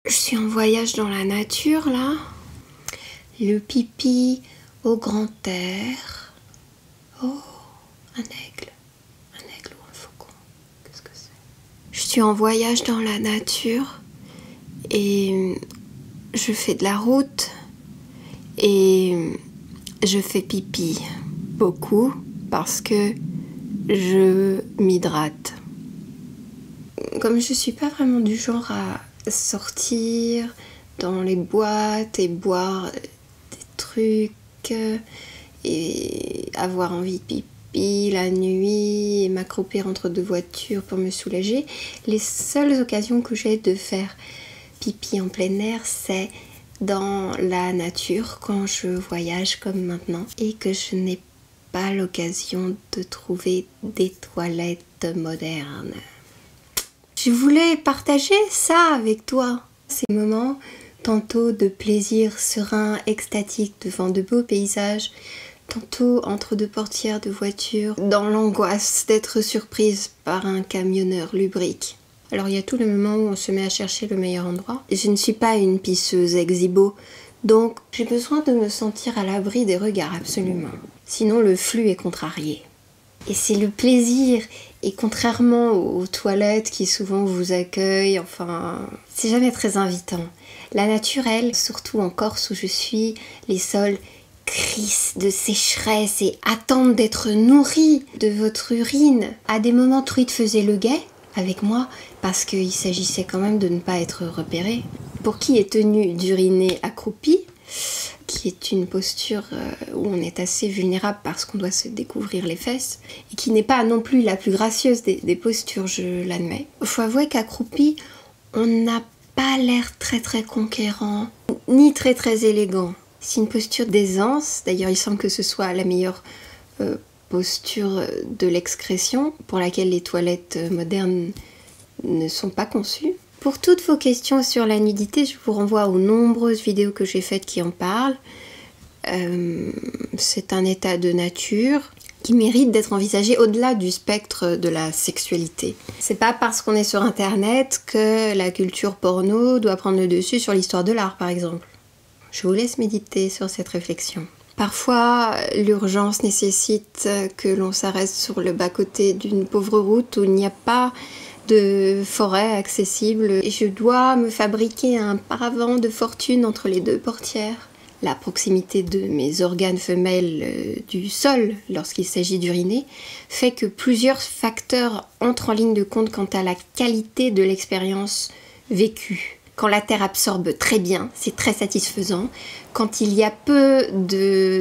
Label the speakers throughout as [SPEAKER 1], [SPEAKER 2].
[SPEAKER 1] Je suis en voyage dans la nature là. Le pipi au grand air. Oh, un aigle. Un aigle ou un faucon. Qu'est-ce que c'est? Je suis en voyage dans la nature et je fais de la route et je fais pipi beaucoup parce que je m'hydrate. Comme je suis pas vraiment du genre à sortir dans les boîtes et boire des trucs et avoir envie de pipi la nuit et m'accroupir entre deux voitures pour me soulager, les seules occasions que j'ai de faire pipi en plein air, c'est dans la nature quand je voyage comme maintenant et que je n'ai pas l'occasion de trouver des toilettes modernes. Je voulais partager ça avec toi, ces moments tantôt de plaisir serein, extatique devant de beaux paysages, tantôt entre deux portières de voiture, dans l'angoisse d'être surprise par un camionneur lubrique. Alors il y a tout le moment où on se met à chercher le meilleur endroit. Je ne suis pas une pisseuse exhibo, donc j'ai besoin de me sentir à l'abri des regards absolument. Sinon le flux est contrarié. Et c'est le plaisir, et contrairement aux toilettes qui souvent vous accueillent, enfin, c'est jamais très invitant. La nature, elle, surtout en Corse où je suis, les sols crissent de sécheresse et attendent d'être nourris de votre urine. À des moments, Truite faisait le guet avec moi, parce qu'il s'agissait quand même de ne pas être repéré. Pour qui est tenu d'uriner accroupi, qui est une posture où on est assez vulnérable parce qu'on doit se découvrir les fesses, et qui n'est pas non plus la plus gracieuse des postures, je l'admets. Il faut avouer qu'accroupi, on n'a pas l'air très conquérant, ni très élégant. C'est une posture d'aisance, d'ailleurs il semble que ce soit la meilleure posture de l'excrétion, pour laquelle les toilettes modernes ne sont pas conçues. Pour toutes vos questions sur la nudité, je vous renvoie aux nombreuses vidéos que j'ai faites qui en parlent. C'est un état de nature qui mérite d'être envisagé au-delà du spectre de la sexualité. C'est pas parce qu'on est sur internet que la culture porno doit prendre le dessus sur l'histoire de l'art, par exemple. Je vous laisse méditer sur cette réflexion. Parfois, l'urgence nécessite que l'on s'arrête sur le bas-côté d'une pauvre route où il n'y a pas de forêt accessible et je dois me fabriquer un paravent de fortune entre les deux portières. La proximité de mes organes femelles du sol lorsqu'il s'agit d'uriner fait que plusieurs facteurs entrent en ligne de compte quant à la qualité de l'expérience vécue. Quand la terre absorbe très bien, c'est très satisfaisant. Quand il y a peu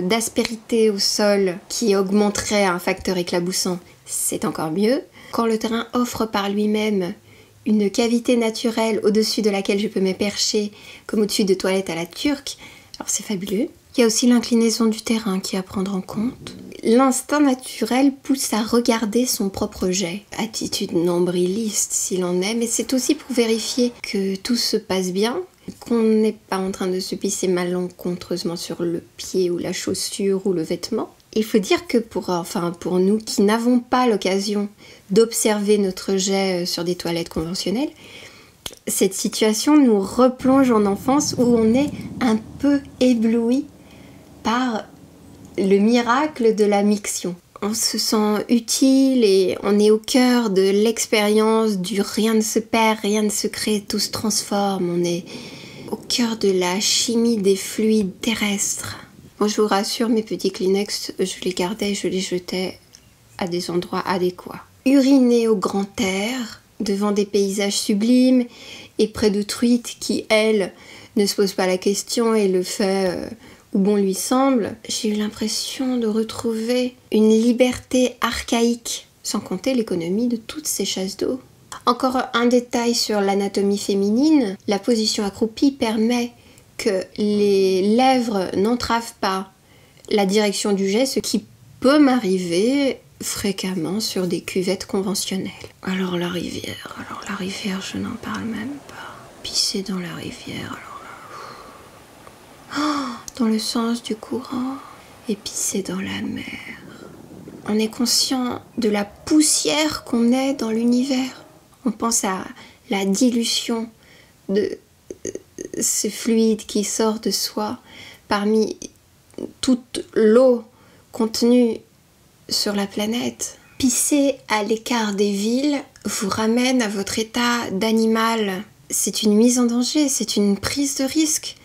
[SPEAKER 1] d'aspérité au sol qui augmenterait un facteur éclaboussant, c'est encore mieux. Quand le terrain offre par lui-même une cavité naturelle au-dessus de laquelle je peux me percher, comme au-dessus de toilettes à la turque, alors c'est fabuleux. Il y a aussi l'inclinaison du terrain qui est à prendre en compte. L'instinct naturel pousse à regarder son propre jet. Attitude nombriliste s'il en est, mais c'est aussi pour vérifier que tout se passe bien, qu'on n'est pas en train de se pisser malencontreusement sur le pied ou la chaussure ou le vêtement. Il faut dire que pour nous qui n'avons pas l'occasion d'observer notre jet sur des toilettes conventionnelles, cette situation nous replonge en enfance où on est un peu ébloui par le miracle de la miction. On se sent utile et on est au cœur de l'expérience du rien ne se perd, rien ne se crée, tout se transforme. On est au cœur de la chimie des fluides terrestres. Bon, je vous rassure, mes petits Kleenex, je les gardais, je les jetais à des endroits adéquats. Uriner au grand air, devant des paysages sublimes, et près de Truite qui, elle, ne se pose pas la question et le fait où bon lui semble, j'ai eu l'impression de retrouver une liberté archaïque, sans compter l'économie de toutes ces chasses d'eau. Encore un détail sur l'anatomie féminine, la position accroupie permet que les lèvres n'entravent pas la direction du jet, ce qui peut m'arriver fréquemment sur des cuvettes conventionnelles. Alors la rivière, je n'en parle même pas. Pisser dans la rivière, alors là... Oh, dans le sens du courant, et pisser dans la mer. On est conscient de la poussière qu'on est dans l'univers. On pense à la dilution de ce fluide qui sort de soi parmi toute l'eau contenue sur la planète. Pisser à l'écart des villes vous ramène à votre état d'animal. C'est une mise en danger, c'est une prise de risque,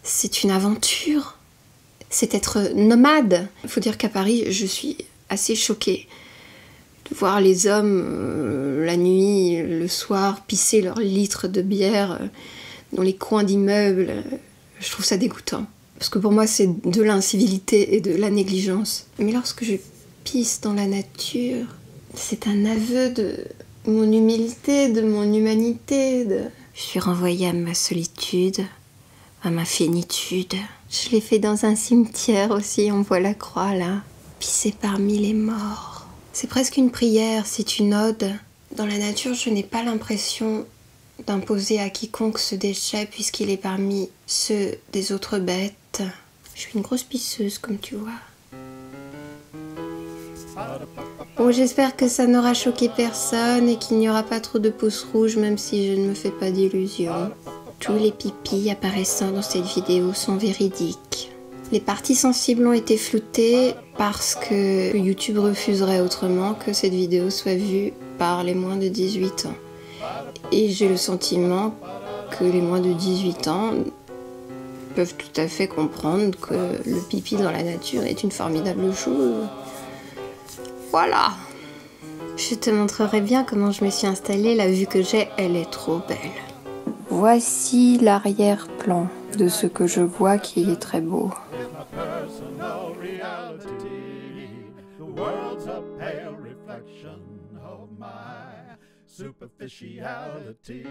[SPEAKER 1] c'est une aventure, c'est être nomade. Il faut dire qu'à Paris, je suis assez choquée de voir les hommes la nuit, le soir, pisser leurs litres de bière dans les coins d'immeubles. Je trouve ça dégoûtant. Parce que pour moi, c'est de l'incivilité et de la négligence. Mais lorsque je pisse dans la nature, c'est un aveu de mon humilité, de mon humanité. Je suis renvoyée à ma solitude, à ma finitude. Je l'ai fait dans un cimetière aussi, on voit la croix là. Pisser parmi les morts. C'est presque une prière, c'est une ode. Dans la nature, je n'ai pas l'impression d'imposer à quiconque ce déchet puisqu'il est parmi ceux des autres bêtes. Je suis une grosse pisseuse comme tu vois. Bon, j'espère que ça n'aura choqué personne et qu'il n'y aura pas trop de pouces rouges même si je ne me fais pas d'illusions. Tous les pipis apparaissant dans cette vidéo sont véridiques. Les parties sensibles ont été floutées parce que YouTube refuserait autrement que cette vidéo soit vue par les moins de 18 ans. Et j'ai le sentiment que les moins de 18 ans peuvent tout à fait comprendre que le pipi dans la nature est une formidable chose. Voilà. Je te montrerai bien comment je me suis installée. La vue que j'ai, elle est trop belle. Voici l'arrière-plan de ce que je vois qui est très beau. Superficiality.